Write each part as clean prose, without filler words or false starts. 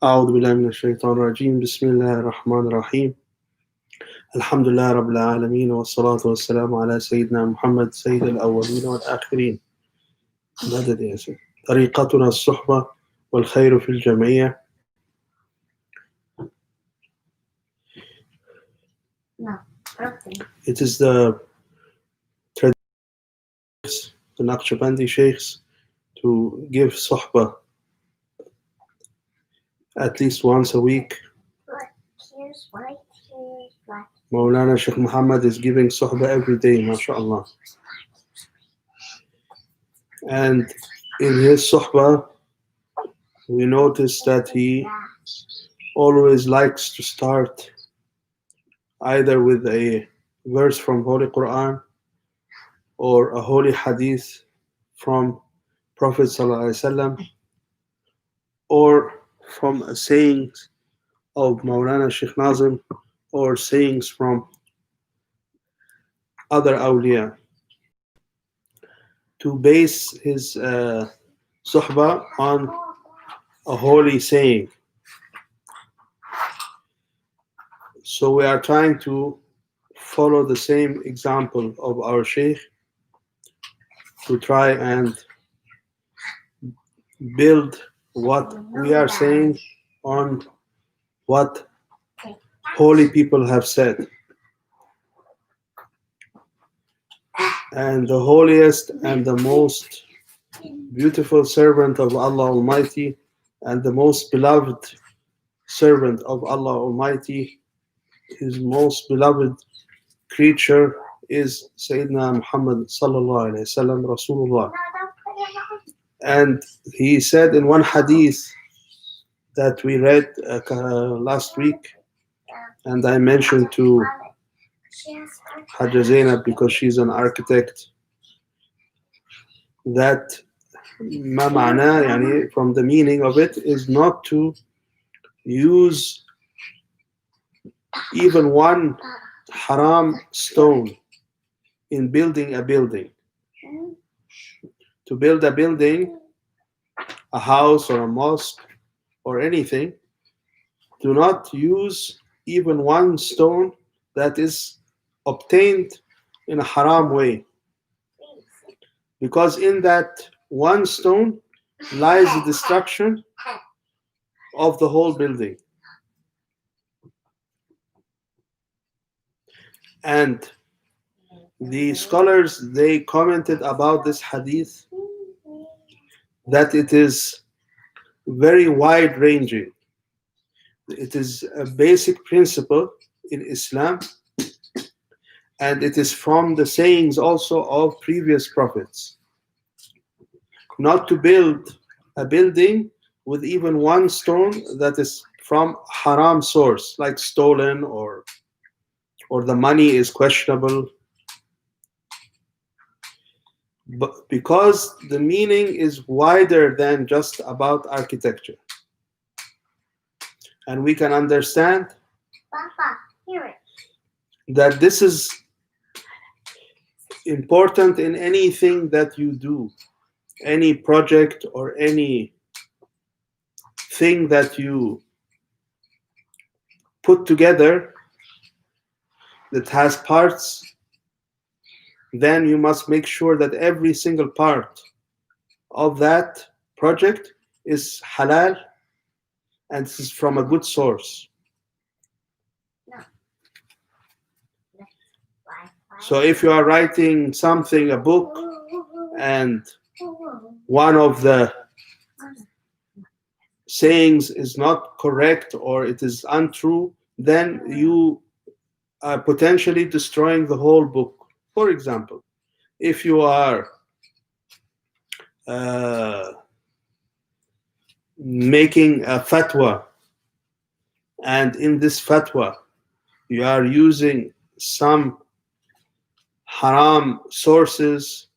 أعوذ بالله من الشيطان الرجيم بسم الله الرحمن الرحيم الحمد لله رب العالمين والصلاة والسلام على سيدنا محمد سيد الأولين والآخرين. مدد يا سيدي. طريقتنا الصحبة والخير في الجمعية. It is the tradition, the Naqshbandi sheikhs, to give sohbah at least once a week. Maulana Sheikh Muhammad is giving sohbah every day, mashallah. And in his sohbah, we notice that he always likes to start either with a verse from Holy Quran or a holy hadith from Prophet ﷺ, or from a sayings of Maulana Sheikh Nazim, or sayings from other awliya, to base his suhbah on a holy saying. So we are trying to follow the same example of our Shaykh, to try and build what we are saying on what holy people have said. And the holiest and the most beautiful servant of Allah Almighty and the most beloved servant of Allah Almighty, his most beloved creature is Sayyidina Muhammad sallallahu alayhi wasallam, Rasulullah. And he said in one hadith that we read last week, and I mentioned to Hajja Zainab because she's an architect, that ma ma'na, yani, from the meaning of it, is not to use even one haram stone in building a building. To build a building, a house or a mosque or anything, do not use even one stone that is obtained in a haram way, because in that one stone lies the destruction of the whole building. And the scholars, they commented about this hadith that it is very wide-ranging. It is a basic principle in Islam, and it is from the sayings also of previous prophets, not to build a building with even one stone that is from haram source, like stolen, or the money is questionable. But because the meaning is wider than just about architecture, and we can understand that this is important in anything that you do, any project or any thing that you put together that has parts. Then you must make sure that every single part of that project is halal and is from a good source. So if you are writing something, a book, and one of the sayings is not correct or it is untrue, then you are potentially destroying the whole book. For example, if you are making a fatwa, and in this fatwa you are using some haram sources,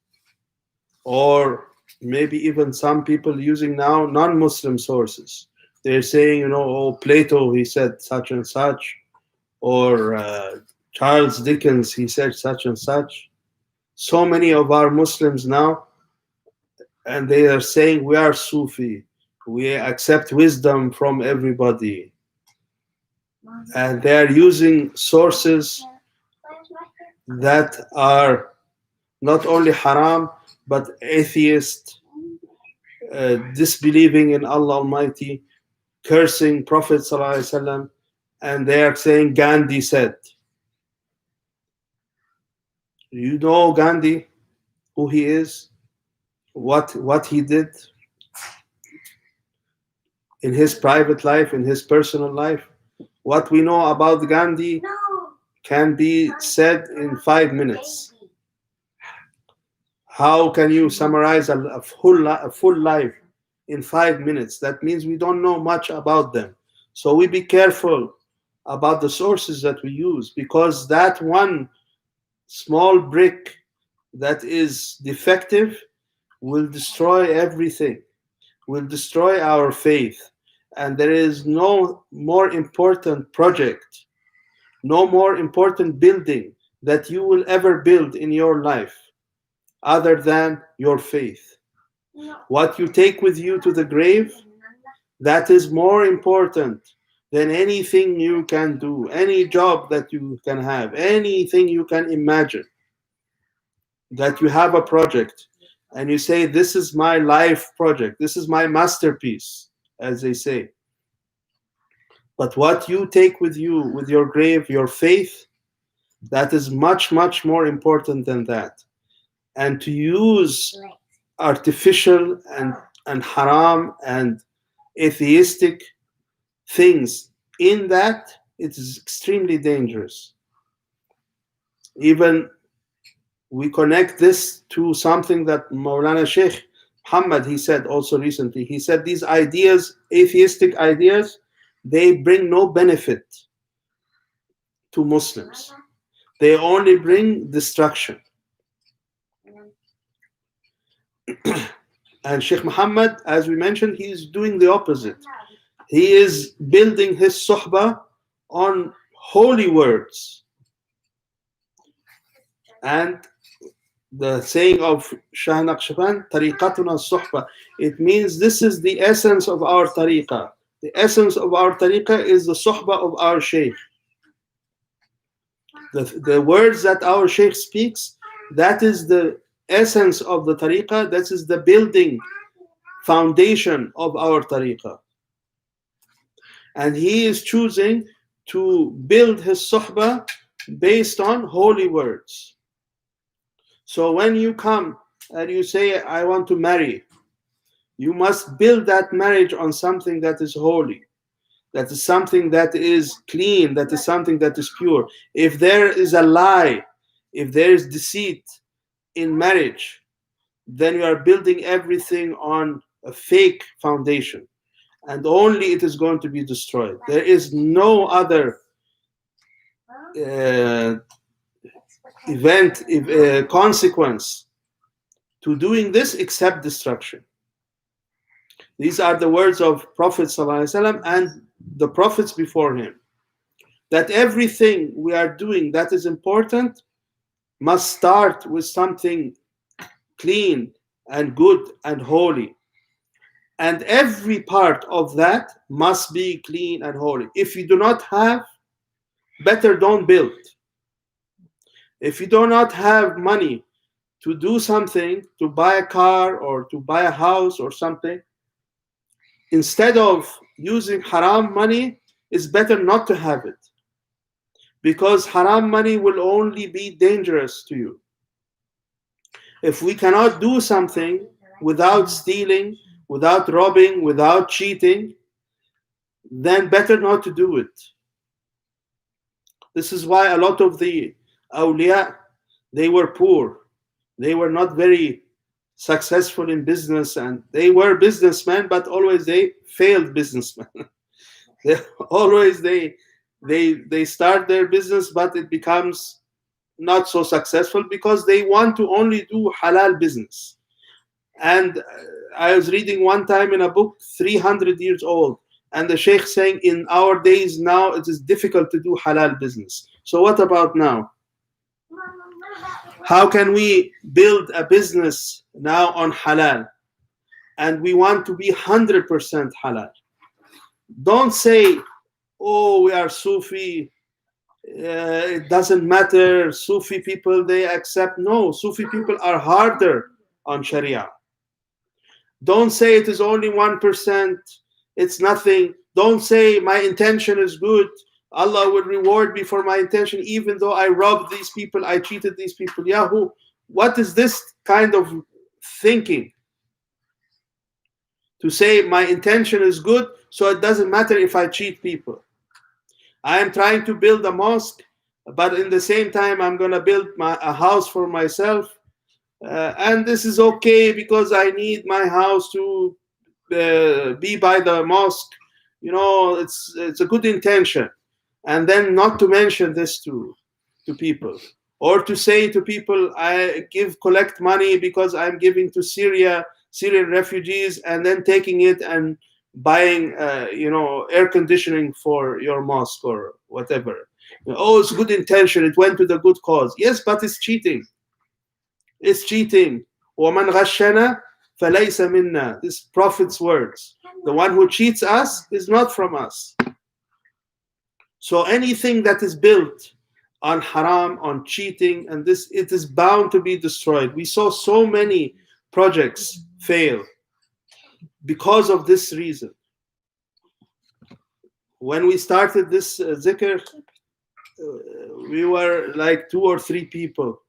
or maybe even some people using now non-Muslim sources. They're saying, oh, Plato, he said such and such, or Charles Dickens, he said such and such. So many of our Muslims now, and they are saying we are Sufi, We accept wisdom from everybody. And they are using sources that are not only haram, but atheist, disbelieving in Allah Almighty, cursing Prophet ﷺ, and they are saying Gandhi said. You know Gandhi, who he is, what he did in his private life, in his personal life. What we know about Gandhi can be said in 5 minutes. How can you summarize a full life in 5 minutes? That means we don't know much about them. So we be careful about the sources that we use, because that one small brick that is defective will destroy everything, will destroy our faith. And there is no more important project, no more important building that you will ever build in your life other than your faith. What you take with you to the grave, that is more important than anything you can do, any job that you can have, anything you can imagine. That you have a project and you say, this is my life project, this is my masterpiece, as they say. But what you take with you, with your grave, your faith, that is much, much more important than that. And to use artificial and haram and atheistic things in that, it is extremely dangerous. Even we connect this to something that Maulana Sheikh Muhammad, he said also recently. He said these ideas, atheistic ideas, they bring no benefit to Muslims. They only bring destruction. And Sheikh Muhammad, as we mentioned, he is doing the opposite. He is building his suhbah on holy words. And the saying of Shah Naqshbandi, tariqatuna suhbah, it means this is the essence of our tariqah. The essence of our tariqah is the suhbah of our sheikh. The words that our sheikh speaks, that is the essence of the tariqah, that is the building foundation of our tariqah. And he is choosing to build his suhbah based on holy words. So when you come and you say, I want to marry, you must build that marriage on something that is holy, that is something that is clean, that is something that is pure. If there is a lie, if there is deceit in marriage, then you are building everything on a fake foundation, and only it is going to be destroyed. There is no other consequence to doing this except destruction. These are the words of Prophet ﷺ and the prophets before him, that everything we are doing that is important must start with something clean and good and holy. And every part of that must be clean and holy. If you do not have, better don't build. If you do not have money to do something, to buy a car or to buy a house or something, instead of using haram money, it's better not to have it. Because haram money will only be dangerous to you. If we cannot do something without stealing, without robbing, without cheating, then better not to do it. This is why a lot of the awliya, they were poor. They were not very successful in business, and they were businessmen, but always they failed businessmen. they start their business, but it becomes not so successful because they want to only do halal business. And I was reading one time in a book, 300 years old, and the sheikh saying, in our days now, it is difficult to do halal business. So what about now? How can we build a business now on halal? and we want to be 100% halal. Don't say, oh, we are Sufi, it doesn't matter, Sufi people, they accept. No, Sufi people are harder on Sharia. Don't say it is only 1%, it's nothing. Don't say my intention is good, Allah will reward me for my intention, even though I robbed these people, I cheated these people. Yahoo, what is this kind of thinking? To say my intention is good, so it doesn't matter if I cheat people. I am trying to build a mosque, but in the same time, I'm going to build a house for myself. And this is okay because I need my house to be by the mosque. You know, it's a good intention. And then not to mention this to people. Or to say to people, I collect money because I'm giving to Syrian refugees, and then taking it and buying, air conditioning for your mosque or whatever. Oh, it's good intention. It went to the good cause. Yes, but it's cheating. It's cheating. وَمَنْ غَشَّنَا فَلَيْسَ مِنَّا. This Prophet's words. The one who cheats us is not from us. So anything that is built on haram, on cheating, and this, it is bound to be destroyed. We saw so many projects fail because of this reason. When we started this zikr, we were like 2 or 3 people,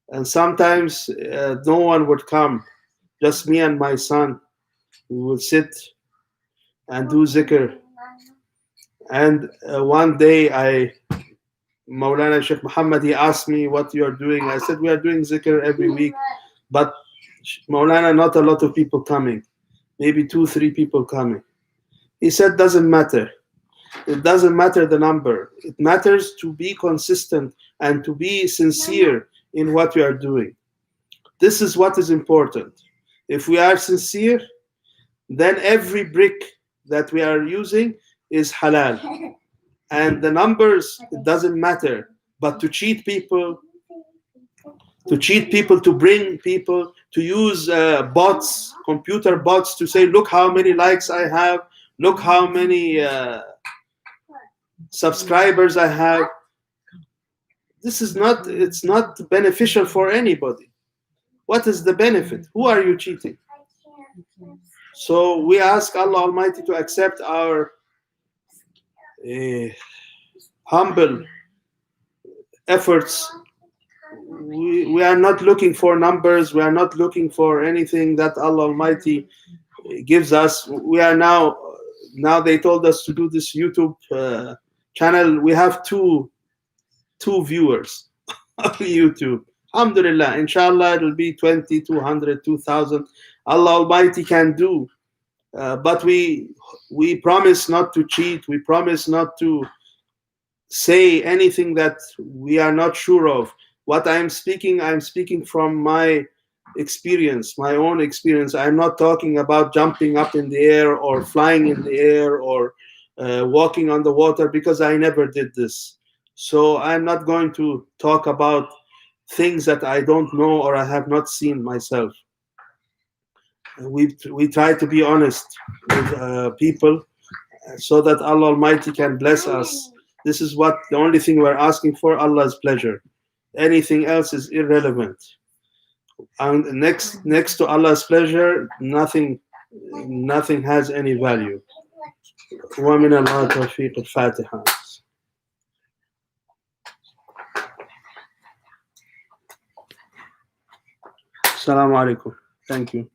and sometimes no one would come, just me and my son. We would sit and do zikr. And one day Maulana Sheikh Muhammad, he asked me what you are doing. I said, we are doing zikr every week, but Maulana, not a lot of people coming, maybe 2, 3 people coming. He said, doesn't matter. It doesn't matter the number. It matters to be consistent and to be sincere in what we are doing. This is what is important. If we are sincere, then every brick that we are using is halal. And the numbers, it doesn't matter. But to cheat people, to bring people, to use bots, computer bots, to say, look how many likes I have, look how many subscribers I have. This is not, it's not beneficial for anybody. What is the benefit? Who are you cheating? So we ask Allah Almighty to accept our humble efforts. We are not looking for numbers. We are not looking for anything that Allah Almighty gives us. We are now they told us to do this YouTube channel. We have two viewers on YouTube. Alhamdulillah, inshallah it will be 20, 200, 2,000. Allah Almighty can do. But we promise not to cheat. We promise not to say anything that we are not sure of. What I'm speaking from my experience, my own experience. I'm not talking about jumping up in the air or flying in the air or walking on the water, because I never did this. So I'm not going to talk about things that I don't know or I have not seen myself. We try to be honest with people so that Allah Almighty can bless us. This is what the only thing we're asking for, Allah's pleasure. Anything else is irrelevant. And next to Allah's pleasure, nothing has any value. وَمِنَ اللَّهِ تَوْفِيقُ الْفَاتِحَةِ. Assalamu alaikum. Thank you.